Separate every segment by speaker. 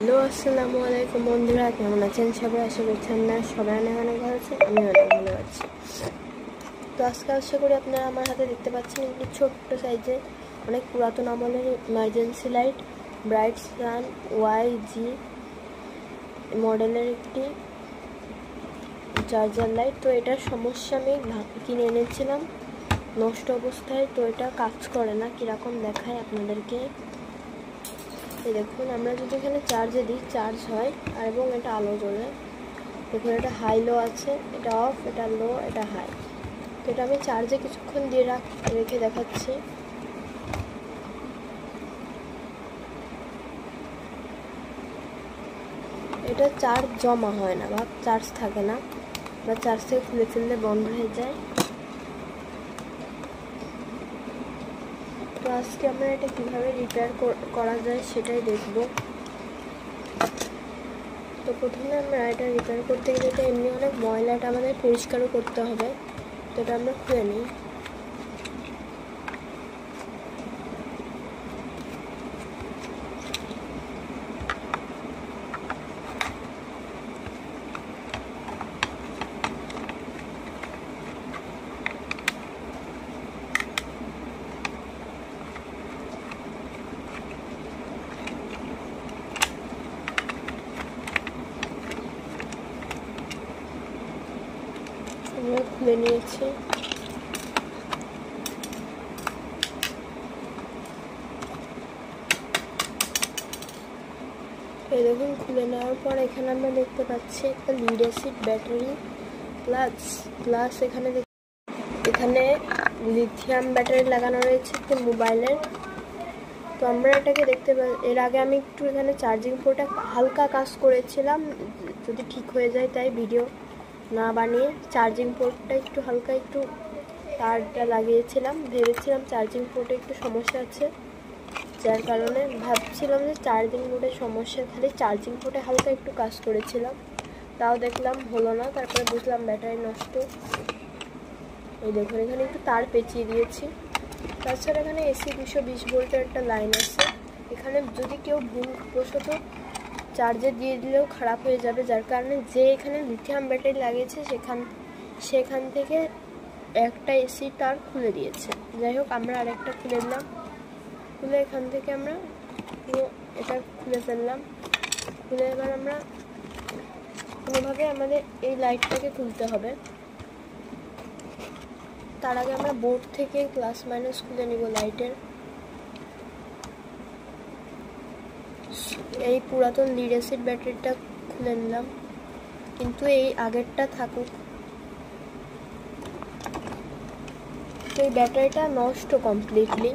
Speaker 1: Hello আসসালামু আলাইকুম বন্ধুরা, কেমন আছেন সবাই? আশা করছি আপনারা সবাই অনেক ভালো আছেন। আমি অনেক ভালো আছি। তো আজকে আশা করি আপনারা আমার হাতে দেখতে পাচ্ছেন একটি ছোট্ট সাইজে অনেক পুরাতন আমলের emergency light, bright sun YG মডেলের একটি চার্জার লাইট। তো এটার সমস্যা আমি কিনে এনেছিলাম নষ্ট অবস্থায়। তো এটা কাজ করে না, কীরকম দেখায় আপনাদেরকে। এই দেখুন, আমরা যদি এখানে চার্জে দিই চার্জ হয় আর এবং এটা আলো জ্বলে। দেখুন, এটা হাই লো আছে, এটা অফ, এটা লো, এটা হাই। তো এটা আমি চার্জে কিছুক্ষণ দিয়ে রেখে দেখাচ্ছি। এটা চার্জ জমা হয় না বা চার্জ থাকে না, বা চার্জ থেকে খুলে ফেললে বন্ধ হয়ে যায়। তো আজকে আমরা এটা কীভাবে রিপেয়ার করা যায় সেটাই দেখব। তো প্রথমে আমরা এটা রিপেয়ার করতে গেলে এটা এমনি অনেক ময়লা, এটা আমাদের পরিষ্কারও করতে হবে। তো এটা আমরা খুলে নিই। আমরা খুলে নিয়েছি। এই দেখুন, খুলে নেওয়ার পর এখানে আমরা দেখতে পাচ্ছি একটা লিড অ্যাসিড ব্যাটারি প্লাস এখানে লিথিয়াম ব্যাটারি লাগানো রয়েছে একটি মোবাইলের। তো আমরা এটাকে দেখতে এর আগে আমি একটু এখানে চার্জিং পোর্টে হালকা কাজ করেছিলাম, যদি ঠিক হয়ে যায় তাই ভিডিও না বানিয়ে চার্জিং পোর্টটা একটু হালকা একটু তারটা লাগিয়েছিলাম। ভেবেছিলাম চার্জিং পোর্টে একটু সমস্যা আছে, যার কারণে ভাবছিলাম যে চার্জিং পোর্টের সমস্যা, খালি চার্জিং পোর্টে হালকা একটু কাজ করেছিলাম, তাও দেখলাম হলো না। তারপরে বুঝলাম ব্যাটারি নষ্ট। এই দেখুন, এখানে একটু তার পেঁচিয়ে দিয়েছি। তাছাড়া এখানে AC 220 ভোল্টের একটা লাইন আছে। এখানে যদি কেউ ভুলবশত চার্জে দিয়ে দিলেও খারাপ হয়ে যাবে, যার কারণে যে এখানে লিথিয়াম ব্যাটারি লাগিয়েছে সেখান থেকে একটা AC তার খুলে দিয়েছে। যাই হোক, আমরা আরেকটা খুলে দিলাম। খুলে এখান থেকে আমরা এটা খুলে ফেললাম। খুলে এবার আমরা কোনোভাবে আমাদের এই লাইটটাকে খুলতে হবে। তার আগে আমরা বোর্ড থেকে প্লাস মাইনাস খুলে নিব লাইটের। এই পুরাতন লিড অ্যাসিড ব্যাটারিটা খুলে নিলাম, কিন্তু এই আগেরটা থাকুক। তো এই ব্যাটারিটা নষ্ট কমপ্লিটলি।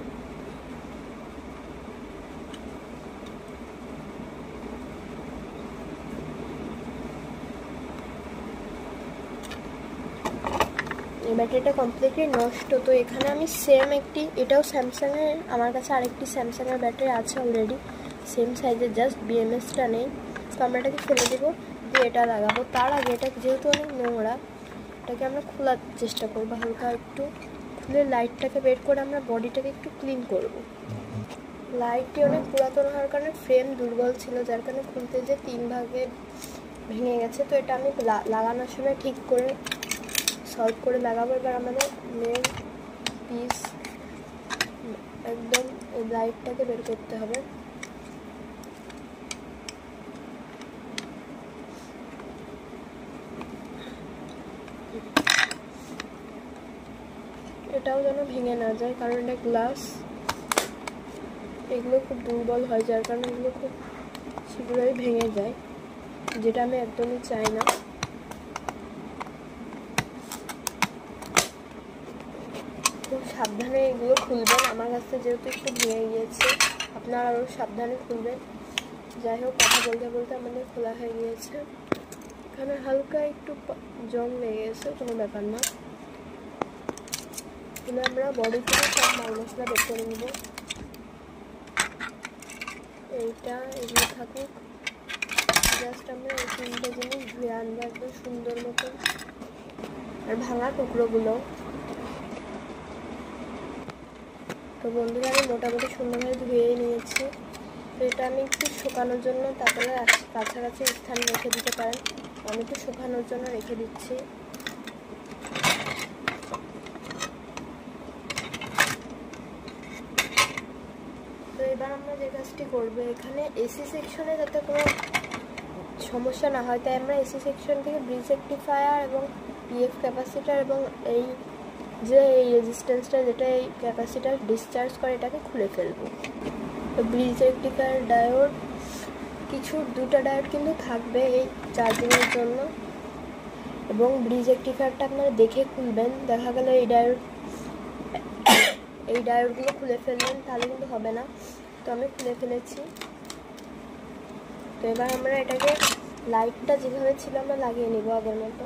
Speaker 1: এই ব্যাটারিটা কমপ্লিটলি নষ্ট। তো এখানে আমি সেম একটি, এটাও স্যামসাংয়ের, আমার কাছে আরেকটি স্যামসাংয়ের ব্যাটারি আছে অলরেডি, সেম সাইজের, জাস্ট BMSটা নেই। তো আমরা এটাকে ফেলে দেবো, দিয়ে এটা লাগাবো। তার আগে এটা যেহেতু অনেক নোংরা, এটাকে আমরা খোলার চেষ্টা করবো হালকা একটু। খুলে লাইটটাকে বের করে আমরা বডিটাকে একটু ক্লিন করব। লাইটটি অনেক পুরাতন হওয়ার কারণে ফ্রেম দুর্বল ছিল, যার কারণে খুলতে যে 3 ভাগে ভেঙে গেছে। তো এটা আমি লাগানোর সময় ঠিক করে সলভ করে লাগাবো। এবার আমাদের মেন পিস একদম লাইটটাকে বের করতে হবে। এটাও যেন ভেঙে না যায়, কারণ এটা গ্লাস, এগুলো খুব দুর্বল হয়, যার কারণে এগুলো খুব শীঘ্রই ভেঙে যায়, যেটা আমি একদমই চাই না। খুব সাবধানে এগুলো খুলবেন। আমার কাছে যেহেতু একটু ভেঙে গিয়েছে, আপনারা আরও সাবধানে খুলবেন। যাই হোক, কথা বলতে বলতে আমাদের খোলা হয়ে গিয়েছে। এখানে হালকা একটু জং লেগে গেছে, কোনো ব্যাপার না। এখানে আমরা বডি থেকে সব মাল মশলা বের করে নেব। এগুলো থাকুক, জাস্ট আমরা এই 3টে জিনিস ধুয়ে আনবো একদম সুন্দর মতো। আর ভাঙা টুকরোগুলো তো বন্ধুরা আমি মোটামুটি সুন্দরভাবে ধুয়ে নিয়েছি। তো এটা আমি একটু শুকানোর জন্য তারপরে কাছাকাছি স্থানে রেখে দিতে পারেন। আমি একটু শুকানোর জন্য রেখে দিচ্ছি। তো এবার আমরা যে কাজটি করবো, এখানে এসি সেকশনে যাতে কোনো সমস্যা না হয় তাই আমরা এসি সেকশন থেকে ব্রিজ রেকটিফায়ার এবং পিএফ ক্যাপাসিটার এবং এই যে এই রেজিস্ট্যান্সটা যেটা এই ক্যাপাসিটার ডিসচার্জ করে এটাকে খুলে ফেলবো। তো ব্রিজ রেকটিফায়ার ডায়োড দুটো ডায়োড কিন্তু থাকবে এই চার্জিংয়ের জন্য, এবং ব্রিজ রেকটিফায়ারটা আপনারা দেখে খুলবেন। দেখা গেল এই ডায়োডগুলো খুলে ফেলবেন তাহলে কিন্তু হবে না। তো আমি খুলে ফেলেছি। তো এবার আমরা এটাকে লাইটটা যেভাবে ছিল আমরা লাগিয়ে নিব আগের মতো।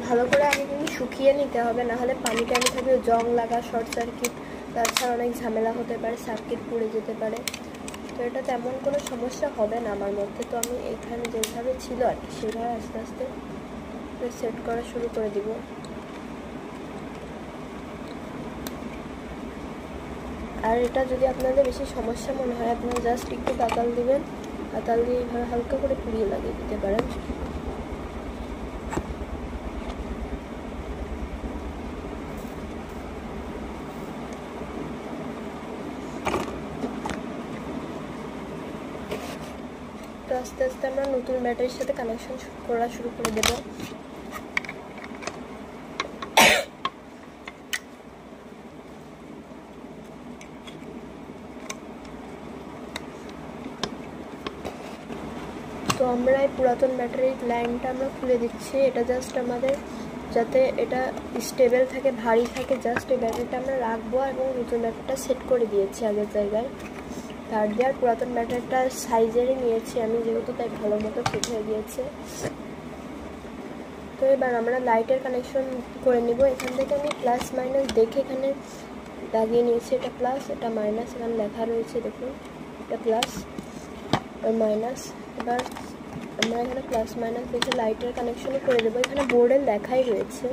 Speaker 1: ভালো করে আগে কিন্তু শুকিয়ে নিতে হবে, নাহলে পানি টানি থাকলে জং লাগা, শর্ট সার্কিট, তাছাড়া অনেক ঝামেলা হতে পারে, সার্কিট পুড়ে যেতে পারে। তো এটা তেমন কোনো সমস্যা হবে না আমার মধ্যে। তো আমি এখানে যেভাবে ছিল আর কি সেভাবে আস্তে আস্তে সেট করা শুরু করে দিব। আর এটা যদি আপনাদের বেশি সমস্যা মনে হয় আপনারা জাস্ট একটু তাতাল দিবেন, তাতাল দিয়ে এইভাবে হালকা করে পুড়িয়ে লাগিয়ে দিতে পারেন। তো আস্তে আস্তে আমরা নতুন ব্যাটারির সাথে কানেকশন করা শুরু করে দেব। তো আমরা এই পুরাতন ব্যাটারির লাইনটা আমরা খুলে দিচ্ছি। এটা জাস্ট আমাদের যাতে এটা স্টেবল থাকে, ভারী থাকে, জাস্ট এই ব্যাটারিটা আমরা রাখবো এবং নতুন ব্যাটারিটা সেট করে দিয়েছি আগের জায়গায়। তার দিয়ে আর পুরাতন ব্যাটারিটা সাইজেরই নিয়েছি আমি যেহেতু, তাই ভালো মতো ফিট হয়ে গিয়েছে। তো এবার আমরা লাইটের কানেকশন করে নিব। এখান থেকে আমি প্লাস মাইনাস দেখে এখানে লাগিয়ে নিয়েছি। এটা প্লাস, এটা মাইনাস, এখানে লেখা রয়েছে দেখুন, এটা প্লাস আর মাইনাস। এবার আমরা এখানে প্লাস মাইনাস দেখে লাইটের কানেকশনও করে দেবো। এখানে বোর্ডে লেখাই রয়েছে।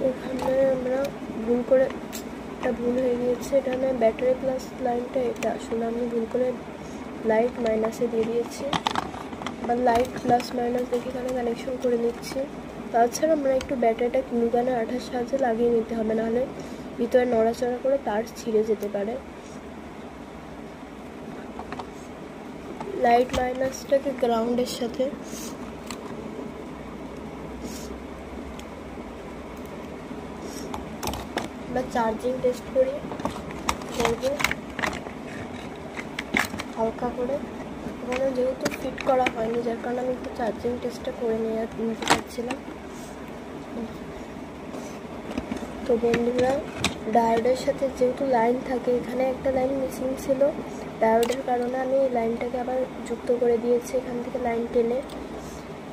Speaker 1: এখানে আমরা ভুল হয়ে গিয়েছে, এখানে ব্যাটারি প্লাস লাইনটা এটা আসলে আমি ভুল করে লাইট মাইনাসে দিয়ে দিয়েছি। বা লাইট প্লাস মাইনাস দেখে এখানে কানেকশন করে নিচ্ছি। তাছাড়া আমরা একটু ব্যাটারিটা গ্লুগানের আঠার সাহায্যে লাগিয়ে নিতে হবে, নাহলে ভিতরে নড়াচড়া করে তার ছিঁড়ে যেতে পারে। লাইট মাইনাসটাকে গ্রাউন্ডের সাথে বা চার্জিং টেস্ট করি করবো হালকা করে। ওখানে যেহেতু ফিট করা হয়নি যার কারণে আমি একটু চার্জিং টেস্টটা করে নিতে পারছিলাম। তো বন্ধুরা, ডায়োডের সাথে যেহেতু লাইন থাকে, এখানে একটা লাইন মিসিং ছিল, ডায়োডের কারণে আমি এই লাইনটাকে আবার যুক্ত করে দিয়েছি এখান থেকে লাইন টেনে।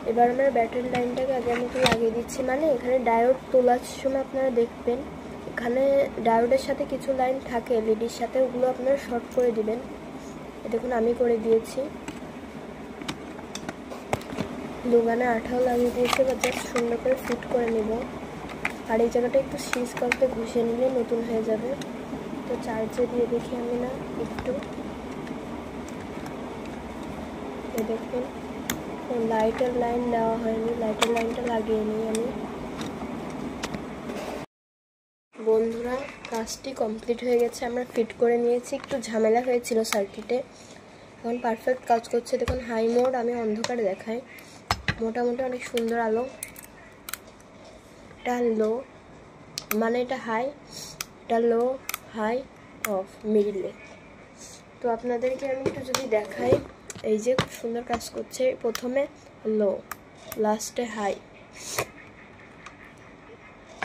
Speaker 1: এবার আমরা ব্যাটারি লাইনটাকে আগের মতো লাগিয়ে দিচ্ছি। মানে এখানে ডায়োড তোলার সময় আপনারা দেখবেন এখানে ডায়োডের সাথে কিছু লাইন থাকে এলইডির সাথে, ওগুলো আপনারা শর্ট করে দিবেন। দেখুন আমি করে দিয়েছি। দোকানে আঠাও লাগিয়ে দিয়েছে, বা জাস্ট সুন্দর করে ফিট করে নেব। আর এই জায়গাটা একটু সিজ করতে ঘষে নিলে নতুন হয়ে যাবে। তো চার্জে দিয়ে দেখি আমি না একটু দেখুন লাইটের লাইন দেওয়া হয়নি, লাইটের লাইনটা লাগিয়ে নিই আমি। বন্ধুরা, কাজটি কমপ্লিট হয়ে গেছে, আমরা ফিট করে নিয়েছি। একটু ঝামেলা হয়েছিল সার্কিটে, এখন পারফেক্ট কাজ করছে। দেখুন হাই মোড আমি অন্ধকারে দেখাই, মোটামুটি অনেক সুন্দর আলো। এটা লো মানে এটা হাই, এটা লো, হাই, অফ, মিডিলে। তো আপনাদেরকে আমি একটু যদি দেখাই, এই যে খুব সুন্দর কাজ করছে। প্রথমে লো, লাস্টে হাই।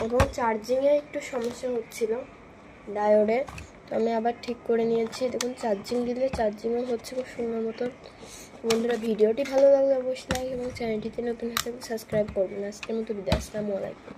Speaker 1: এবং চার্জিংয়ে একটু সমস্যা হচ্ছিল ডায়োডে, তো আমি আবার ঠিক করে নিয়েছি। দেখুন চার্জিং দিলে চার্জিংও হচ্ছে খুব সুন্দর মতো। বন্ধুরা, ভিডিওটি ভালো লাগলে অবশ্যই লাইক এবং চ্যানেলটিতে নতুন হিসেবে সাবস্ক্রাইব করবেন। আজকের মতো বিদায়, আসসালামু আলাইকুম।